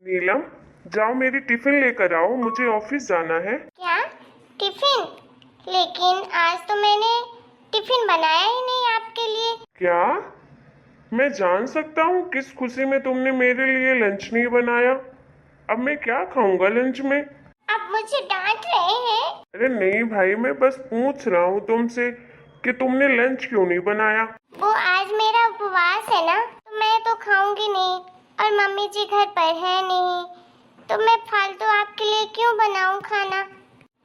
नीलम, जाओ मेरी टिफिन लेकर आओ, मुझे ऑफिस जाना है। क्या टिफिन? लेकिन आज तो मैंने टिफिन बनाया ही नहीं आपके लिए। क्या? मैं जान सकता हूँ किस खुशी में तुमने मेरे लिए लंच नहीं बनाया? अब मैं क्या खाऊंगा लंच में? आप मुझे डांट रहे हैं? अरे नहीं भाई, मैं बस पूछ रहा हूँ तुमसे कि तुमने लंच क्यों नहीं बनाया। वो आज मेरा उपवास है ना, तो मैं तो खाऊंगी नहीं। और मम्मी जी घर पर है नहीं, तो मैं फालतू आपके लिए क्यों बनाऊं खाना।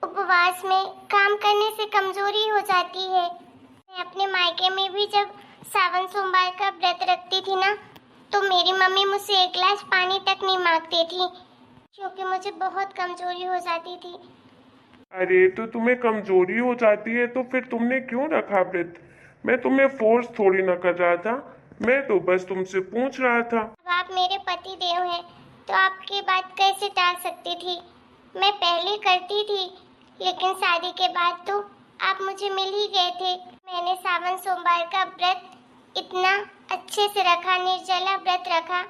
उपवास में काम करने से कमजोरी हो जाती है। मैं अपने मायके में भी जब सावन सोमवार का व्रत रखती थी ना, तो मेरी मम्मी मुझसे एक गिलास पानी तक नहीं मांगती थी, क्योंकि मुझे बहुत कमजोरी हो जाती थी। अरे तो तुम्हें कमजोरी हो जाती है तो फिर तुमने क्यों रखा व्रत? मैं तुम्हें फोर्स थोड़ी ना कर रहा था, मैं तो बस तुमसे पूछ रहा था। अब आप मेरे पति देव हैं, तो आपकी बात कैसे टाल सकती थी। मैं पहले करती थी, लेकिन शादी के बाद तो आप मुझे मिल ही गए थे। मैंने सावन सोमवार का व्रत इतना अच्छे से रखा, निर्जला व्रत रखा,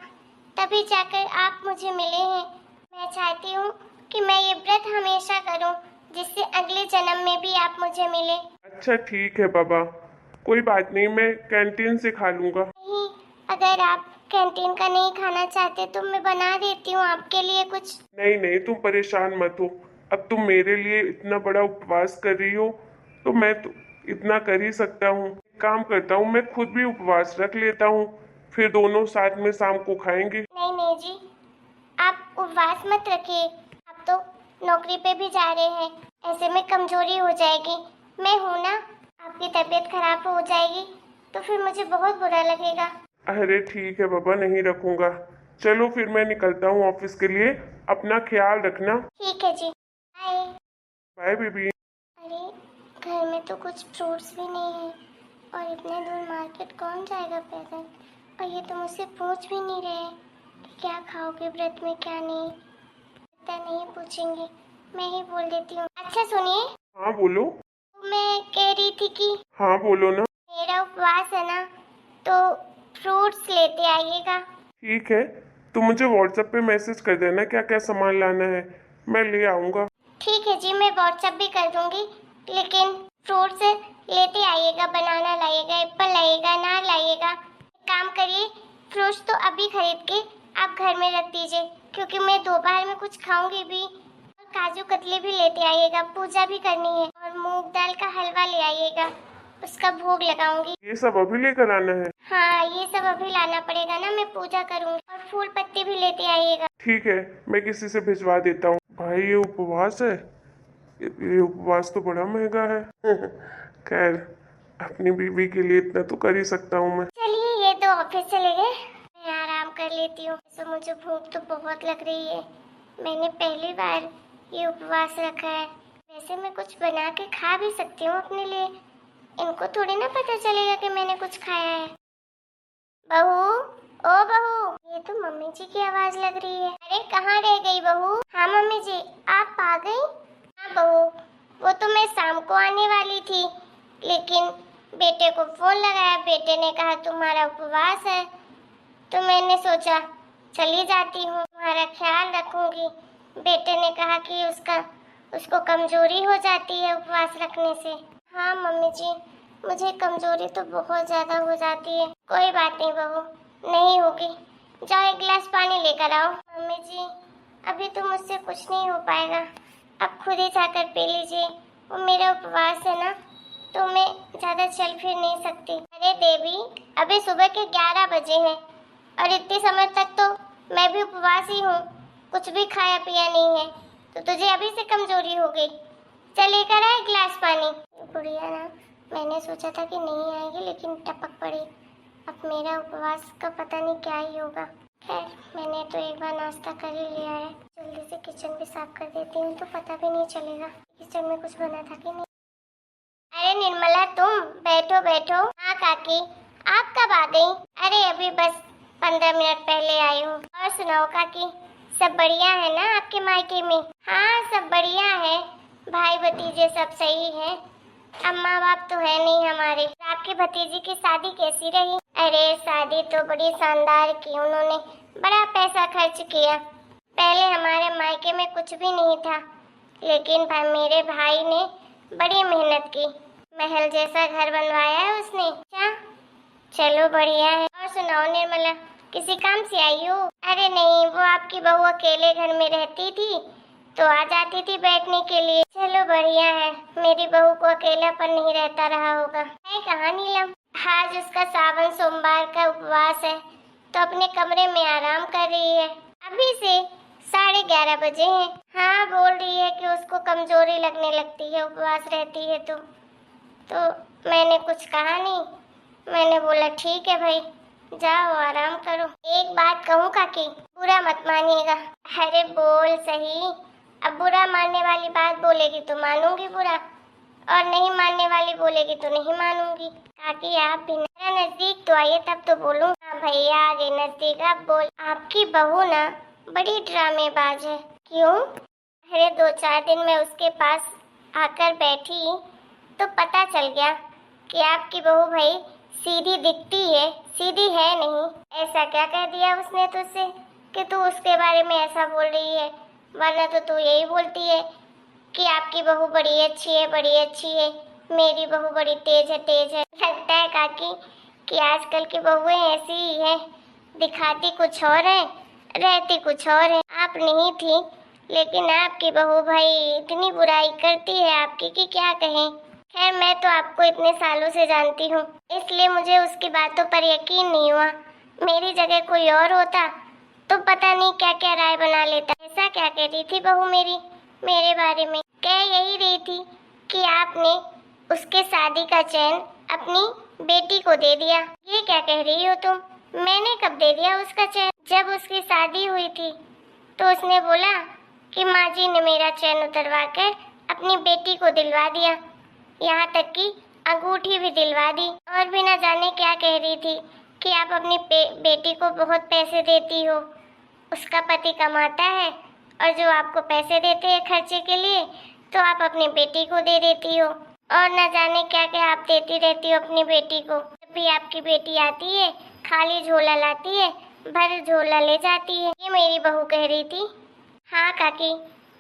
तभी जाकर आप मुझे मिले हैं। मैं चाहती हूँ कि मैं ये व्रत हमेशा करूँ, जिससे अगले जन्म में भी आप मुझे मिले। अच्छा ठीक है बाबा, कोई बात नहीं, मैं कैंटीन से खा लूंगा। नहीं, अगर आप कैंटीन का नहीं खाना चाहते तो मैं बना देती हूँ आपके लिए कुछ। नहीं नहीं, तुम परेशान मत हो। अब तुम मेरे लिए इतना बड़ा उपवास कर रही हो तो मैं तो इतना कर ही सकता हूँ। एक काम करता हूँ, मैं खुद भी उपवास रख लेता हूँ, फिर दोनों साथ में शाम को खाएंगे। नहीं नहीं जी, आप उपवास मत रखिए। आप तो नौकरी पे भी जा रहे हैं, ऐसे में कमजोरी हो जाएगी। मैं हूँ ना, आपकी तबीयत खराब हो जाएगी तो फिर मुझे बहुत बुरा लगेगा। अरे ठीक है बाबा, नहीं रखूंगा। चलो फिर मैं निकलता हूँ ऑफिस के लिए, अपना ख्याल रखना। ठीक है जी, बाय। Bye baby. अरे, घर में तो कुछ फ्रूट्स भी नहीं है, और इतने दूर मार्केट कौन जाएगा पैदल। और ये तो मुझसे पूछ भी नहीं रहे कि क्या खाओगे व्रत में क्या नहीं। पता नहीं पूछेंगे, मैं ही बोल देती हूँ। अच्छा सुनिए, हाँ बोलो। तो मैं कह रही थी कि हाँ बोलो ना। मेरा उपवास है ना, तो फ्रूट्स लेते आइएगा। ठीक है, तुम मुझे व्हाट्सएप पे मैसेज कर देना क्या क्या सामान लाना है, मैं ले आऊँगा। ठीक है जी, मैं व्हाट्सएप भी कर दूंगी, लेकिन फ्रूट्स लेते आइएगा। बनाना लाइएगा, एप्पल लाइएगा, अनार लाइएगा। एक काम करिए, फ्रूट्स तो अभी खरीद के आप घर में रख दीजिए, क्योंकि मैं दोपहर में कुछ खाऊंगी भी। और काजू कतली भी लेते आइएगा, पूजा भी करनी है। और मूंग दाल का हलवा ले आइएगा, उसका भोग लगाऊंगी। ये सब अभी लेकर आना है? हाँ, ये सब अभी लाना पड़ेगा ना, मैं पूजा करूंगी। और फूल पत्ती भी लेते आइएगा। ठीक है, मैं किसी से भिजवा देता हूँ। भाई ये उपवास है, ये उपवास तो बड़ा महंगा है। खैर, अपनी बीवी के लिए इतना तो कर ही सकता हूँ मैं। चलिए, ये तो ऑफिस चले गए, मैं आराम कर लेती हूँ। तो मुझे भूख तो बहुत लग रही है, मैंने पहली बार ये उपवास रखा है। वैसे मैं कुछ बना के खा भी सकती हूँ अपने लिए, इनको थोड़ी ना पता चलेगा कि मैंने कुछ खाया है। बहू, ओ बहू, ये तो मम्मी जी की आवाज लग रही है। अरे कहाँ रह गई बहू? हाँ मम्मी जी, आप आ गई? हाँ बहू, वो तो मैं शाम को आने वाली थी, लेकिन बेटे को फोन लगाया, बेटे ने कहा तुम्हारा उपवास है, तो मैंने सोचा चली जाती हूँ, तुम्हारा ख्याल रखूंगी। बेटे ने कहा कि उसको कमजोरी हो जाती है उपवास रखने से। हाँ मम्मी जी, मुझे कमजोरी तो बहुत ज्यादा हो जाती है। कोई बात नहीं बहू, नहीं होगी। जाओ एक गिलास पानी लेकर आओ। मम्मी जी, अभी तो मुझसे कुछ नहीं हो पाएगा, आप खुद ही जाकर पी लीजिए। वो मेरा उपवास है ना, तो मैं ज्यादा चल फिर नहीं सकती। अरे देवी, अभी सुबह के 11 बजे हैं, और इतने समय तक तो मैं भी उपवास ही हूँ, कुछ भी खाया पिया नहीं है, तो तुझे अभी से कमजोरी हो गई। चल लेकर आए गिलास पानी। बुढ़िया ना, मैंने सोचा था कि नहीं आएगी, लेकिन टपक पड़ी। अब मेरा उपवास का पता नहीं क्या ही होगा। खैर, मैंने तो एक बार नाश्ता कर ही लिया है, जल्दी से किचन भी साफ कर देती हूँ, तो पता भी नहीं चलेगा किचन में कुछ बना था कि नहीं। अरे निर्मला, तुम बैठो बैठो। हाँ काकी, आप कब आ गई? अरे अभी बस 15 मिनट पहले आई हूँ। और सुनाओ काकी, सब बढ़िया है ना आपके मायके में? हाँ सब बढ़िया है, भाई भतीजे सब सही है। अम्मा बाप तो है नहीं हमारे। आपकी भतीजी की शादी कैसी रही? अरे शादी तो बड़ी शानदार की, उन्होंने बड़ा पैसा खर्च किया, पहले हमारे मायके में कुछ भी नहीं था, लेकिन मेरे भाई ने बड़ी मेहनत की, महल जैसा घर बनवाया है उसने। क्या? चलो बढ़िया है। और सुनाओ निर्मला, किसी काम से आई हो? अरे नहीं, वो आपकी बहू अकेले घर में रहती थी तो आ जाती थी बैठने के लिए। चलो बढ़िया है, मेरी बहू को अकेलापन नहीं रहता रहा होगा। है कहाँ नीलम? आज उसका सावन सोमवार का उपवास है तो अपने कमरे में आराम कर रही है। अभी से 11:30 बजे हैं। हाँ, बोल रही है कि उसको कमजोरी लगने लगती है उपवास रहती है तो मैंने कुछ कहा नहीं। मैंने बोला ठीक है भाई, जाओ आराम करो। एक बात कहूँ काकी, बुरा मत मानिएगा। अरे बोल सही, अब बुरा मानने वाली बात बोलेगी तो मानूंगी बुरा, और नहीं मानने वाली बोलेगी तो नहीं मानूंगी। काकी आप भी मेरा नजदीक तो आइए तब तो बोलूं। हाँ भैया आ गए नजदीक, अब बोल। आपकी बहू ना बड़ी ड्रामेबाज है। क्यों? अरे 2-4 दिन में उसके पास आकर बैठी तो पता चल गया कि आपकी बहू भाई सीधी दिखती है, सीधी है नहीं। ऐसा क्या कह दिया उसने तुझसे कि तू उसके बारे में ऐसा बोल रही है? वरना तो तू यही बोलती है कि आपकी बहू बड़ी अच्छी है, बड़ी अच्छी है, मेरी बहू बड़ी तेज है, तेज है। लगता है काकी कि आजकल की बहुएं ऐसी ही है, दिखाती कुछ और है, रहती कुछ और है। आप नहीं थी, लेकिन आपकी बहू भाई इतनी बुराई करती है आपकी कि क्या कहें। खैर मैं तो आपको इतने सालों से जानती हूँ, इसलिए मुझे उसकी बातों पर यकीन नहीं हुआ। मेरी जगह कोई और होता तो पता नहीं क्या क्या राय बना लेता। ऐसा क्या कह रही थी बहू मेरे बारे में? कह यही रही थी कि आपने उसके शादी का चैन अपनी बेटी को दे दिया। ये क्या कह रही हो तुम? मैंने कब दे दिया उसका चैन? जब उसकी शादी हुई थी तो उसने बोला कि माँ जी ने मेरा चैन उतरवा कर अपनी बेटी को दिलवा दिया, यहाँ तक कि अंगूठी भी दिलवा दी। और भी न जाने क्या कह रही थी कि आप अपनी बेटी को बहुत पैसे देती हो, उसका पति कमाता है और जो आपको पैसे देते हैं खर्चे के लिए तो आप अपनी बेटी को दे देती हो। और न जाने क्या क्या आप देती रहती हो अपनी बेटी को। जब भी आपकी बेटी आती है खाली झोला लाती है, भर झोला ले जाती है। ये मेरी बहू कह रही थी। हाँ काकी,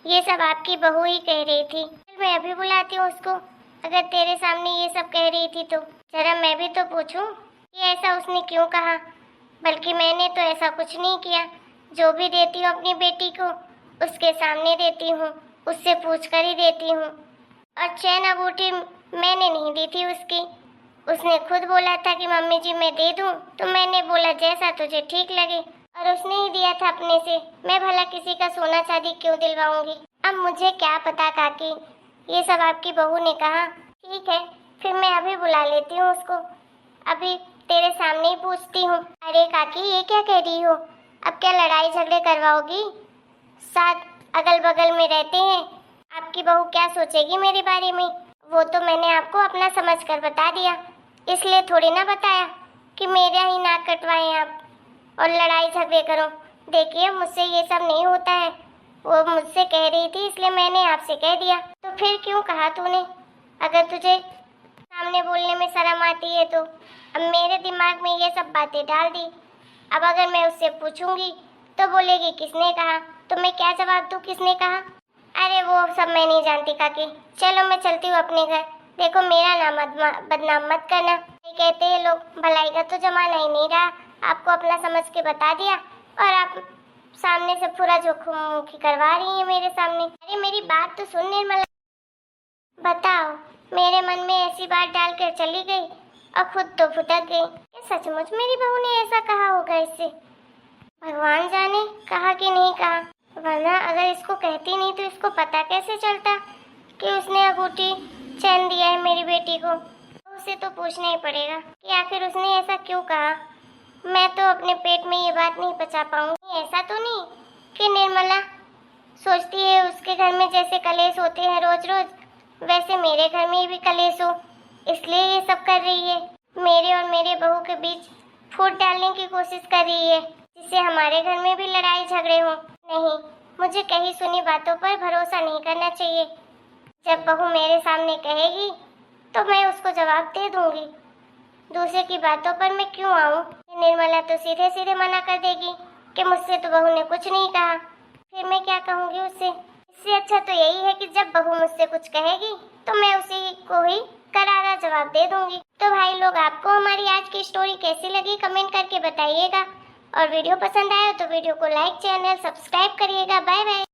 ये सब आपकी बहू ही कह रही थी। मैं अभी बुलाती हूँ उसको। अगर तेरे सामने ये सब कह रही थी तो जरा मैं भी तो पूछूं कि ऐसा उसने क्यों कहा। बल्कि मैंने तो ऐसा कुछ नहीं किया, जो भी देती हूँ अपनी बेटी को उसके सामने देती हूँ, उससे पूछ कर ही देती हूँ। और चैन अंगूठी मैंने नहीं दी थी उसकी, उसने खुद बोला था कि मम्मी जी मैं दे दूँ, तो मैंने बोला जैसा तुझे ठीक लगे, और उसने ही दिया था अपने से। मैं भला किसी का सोना चांदी क्यों दिलवाऊंगी? अब मुझे क्या पता काकी, ये सब आपकी बहू ने कहा। ठीक है, फिर मैं अभी बुला लेती हूँ उसको, अभी तेरे सामने ही पूछती हूँ। अरे काकी ये क्या कह रही हो? अब क्या लड़ाई झगड़े करवाओगी? साथ अगल बगल में रहते हैं, आपकी बहू क्या सोचेगी मेरे बारे में? वो तो मैंने आपको अपना समझ कर बता दिया, इसलिए थोड़ी ना बताया कि मेरा ही नाक कटवाएं आप और लड़ाई झगड़े करो। देखिए मुझसे ये सब नहीं होता है, वो मुझसे कह रही थी इसलिए मैंने आपसे कह दिया। तो फिर क्यों कहा तूने? अगर तुझे सामने बोलने में शर्म आती है तो अब मेरे दिमाग में ये सब बातें डाल दी। अब अगर मैं उससे पूछूंगी तो बोलेगी किसने कहा, तो मैं क्या जवाब दूं किसने कहा? अरे वो सब मैं नहीं जानती काकी, चलो मैं चलती हूँ अपने घर। देखो मेरा नाम बदनाम मत करना। कहते हैं लोग भलाई का तो जमाना ही नहीं रहा, आपको अपना समझ के बता दिया और आप सामने से पूरा जोखिम मुखी करवा रही है मेरे सामने। अरे मेरी बात तो सुन निर्मला। बताओ, मेरे मन में ऐसी बात डालकर चली गई और खुद तो फुटक गई। क्या सचमुच मेरी बहू ने ऐसा कहा होगा इससे? भगवान जाने कहा कि नहीं कहा, वरना अगर इसको कहती नहीं तो इसको पता कैसे चलता कि उसने अंगूठी चैन दिया है मेरी बेटी को। उसे तो पूछना ही पड़ेगा कि आखिर उसने ऐसा क्यों कहा। मैं तो अपने पेट में ये बात नहीं पचा पाऊंगी। ऐसा तो नहीं कि निर्मला सोचती है उसके घर में जैसे कलेश होते हैं रोज रोज, वैसे मेरे घर में भी कलेश हो, इसलिए ये सब कर रही है। मेरे और मेरे बहू के बीच फूट डालने की कोशिश कर रही है, जिससे हमारे घर में भी लड़ाई झगड़े हो। नहीं, मुझे कहीं सुनी बातों पर भरोसा नहीं करना चाहिए। जब बहू मेरे सामने कहेगी तो मैं उसको जवाब दे दूंगी, दूसरे की बातों पर मैं क्यों आऊं? निर्मला तो सीधे सीधे मना कर देगी कि मुझसे तो बहू ने कुछ नहीं कहा। फिर मैं क्या कहूँगी उससे। इससे अच्छा तो यही है कि जब बहू मुझसे कुछ कहेगी तो मैं उसी को ही करारा जवाब दे दूंगी। तो भाई लोग, आपको हमारी आज की स्टोरी कैसी लगी कमेंट करके बताइएगा, और वीडियो पसंद आया तो वीडियो को लाइक, चैनल सब्सक्राइब करिएगा। Bye bye.